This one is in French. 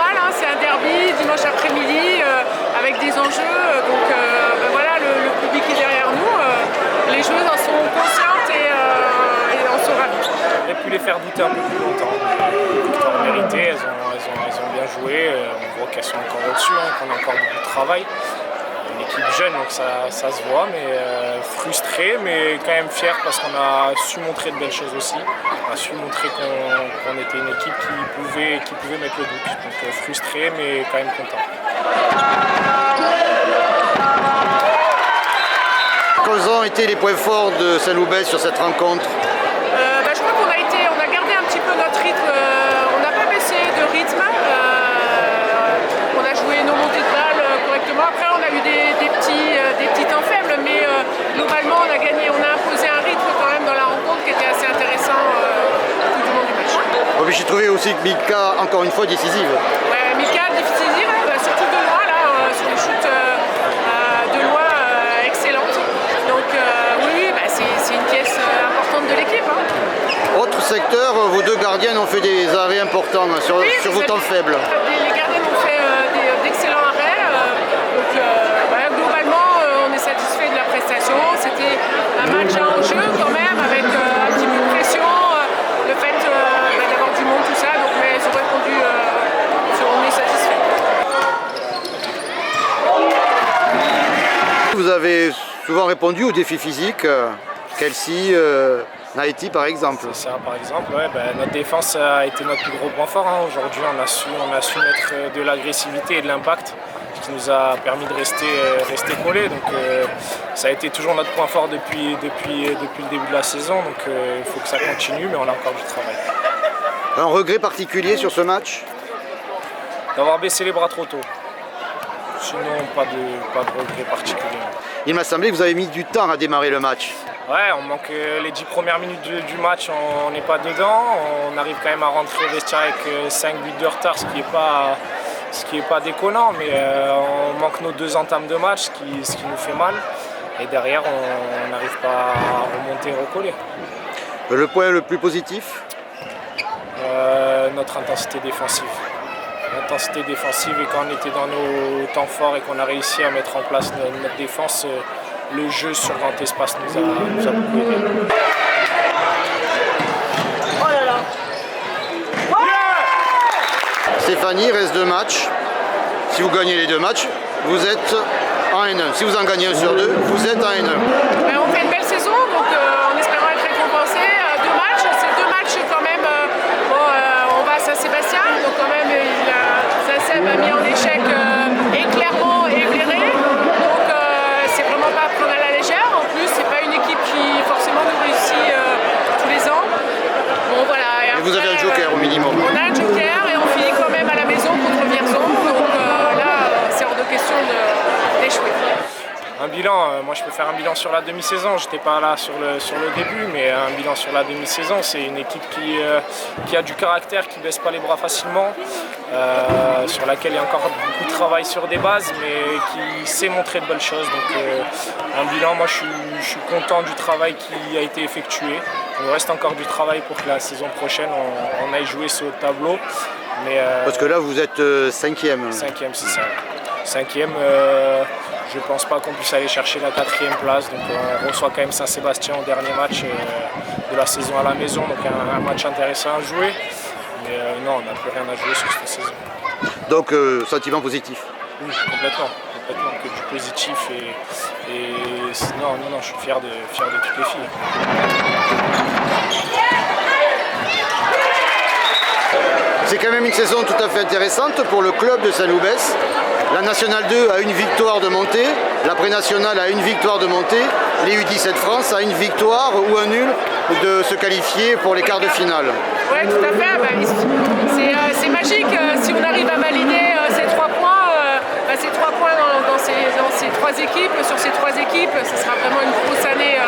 normal, hein, c'est un derby dimanche après-midi avec des enjeux. Donc voilà, le public est derrière nous. Les joueuses en sont conscientes et en sont ravies. On aurait pu les faire douter un peu plus longtemps. Victoire méritée, elles ont bien joué. On voit qu'elles sont encore au-dessus, hein, qu'on a encore beaucoup de travail. Une équipe jeune, donc ça se voit, mais frustré, mais quand même fier parce qu'on a su montrer de belles choses aussi. On a su montrer qu'on était une équipe qui pouvait mettre le doute. Donc frustré, mais quand même content. Quels ont été les points forts de Saint-Loubès sur cette rencontre? Je crois qu'on a gardé un petit peu notre rythme. On n'a pas baissé de rythme. On a joué nos montées de balles correctement. Après, on a eu des petits temps faibles, mais globalement, on a gagné. On a imposé un rythme quand même dans la rencontre qui était assez intéressant tout du long du match. Oh, j'ai trouvé aussi que Mika, encore une fois, décisive. Ouais, Mika, décisive, surtout de loin, là, sur les shoots de loin excellentes. Donc oui, c'est une pièce importante de l'équipe. Hein. Autre secteur, vos deux gardiennes ont fait des arrêts importants sur vos temps faibles. Les gardiennes ont fait d'excellents arrêts. Globalement, on est satisfait de la prestation. C'était un match à enjeu quand même, avec un petit peu de pression, le fait d'avoir du monde, tout ça. Donc, mais elles ont répondu, on est satisfait. Vous avez souvent répondu aux défis physiques, Kelsey, Naïti par exemple. C'est ça, par exemple. Ouais, notre défense a été notre plus gros point fort. Hein. Aujourd'hui, on a su mettre de l'agressivité et de l'impact, ce qui nous a permis de rester collés. Donc, ça a été toujours notre point fort depuis le début de la saison. Donc, il faut que ça continue, mais on a encore du travail. Un regret particulier sur ce match? D'avoir baissé les bras trop tôt. Sinon, pas de regret particulier. Il m'a semblé que vous avez mis du temps à démarrer le match. Ouais, on manque les 10 premières minutes du match, on n'est pas dedans. On arrive quand même à rentrer au vestiaire avec 5 buts de retard, ce qui est pas déconnant, mais on manque nos 2 entames de match, ce qui nous fait mal. Et derrière, on n'arrive pas à remonter et recoller. Le point le plus positif? Notre intensité défensive. L'intensité défensive, et quand on était dans nos temps forts et qu'on a réussi à mettre en place notre défense, le jeu sur grand espace nous a beaucoup aidé. Oh là là. Stéphanie, il reste 2 matchs. Si vous gagnez les 2 matchs, vous êtes en N1. Si vous en gagnez un sur 2, vous êtes en N1. On fait une belle saison, donc en espérant être récompensé. 2 matchs, c'est 2 matchs quand même. On va à Saint-Sébastien, donc quand même, Saint-Seb a mis en échec et Clermont et Bléré. Donc c'est vraiment pas à prendre à la légère. En plus, c'est pas une équipe qui forcément nous réussit tous les ans. Bon voilà. Et vous avez un joker au minimum. On a un joker et on finit quand même à la maison contre Vierzon. Donc là, c'est hors de question d'échouer. Un bilan, moi je peux faire un bilan sur la demi-saison, j'étais pas là sur le début, mais un bilan sur la demi-saison, c'est une équipe qui a du caractère, qui baisse pas les bras facilement, sur laquelle il y a encore beaucoup de travail sur des bases, mais qui sait montrer de belles choses. Donc un bilan, moi je suis content du travail qui a été effectué. Il nous reste encore du travail pour que la saison prochaine on aille jouer ce haut de tableau. Mais, parce que là vous êtes 5e. 5e, c'est ça. 5e, je ne pense pas qu'on puisse aller chercher la 4e place. Donc on reçoit quand même Saint-Sébastien au dernier match de la saison à la maison. Donc un match intéressant à jouer. Mais non, on n'a plus rien à jouer sur cette saison. Donc sentiment positif? Oui, complètement, que du positif. Et non, je suis fier de toutes les filles. C'est quand même une saison tout à fait intéressante pour le club de Saint-Loubès. La Nationale 2 a une victoire de montée, la Pré-Nationale a une victoire de montée, les U17 France a une victoire ou un nul de se qualifier pour les quarts de finale. Oui, tout à fait. C'est magique si on arrive à valider ces 3 points. Ces 3 points dans ces 3 équipes, sur ces 3 équipes, ce sera vraiment une grosse année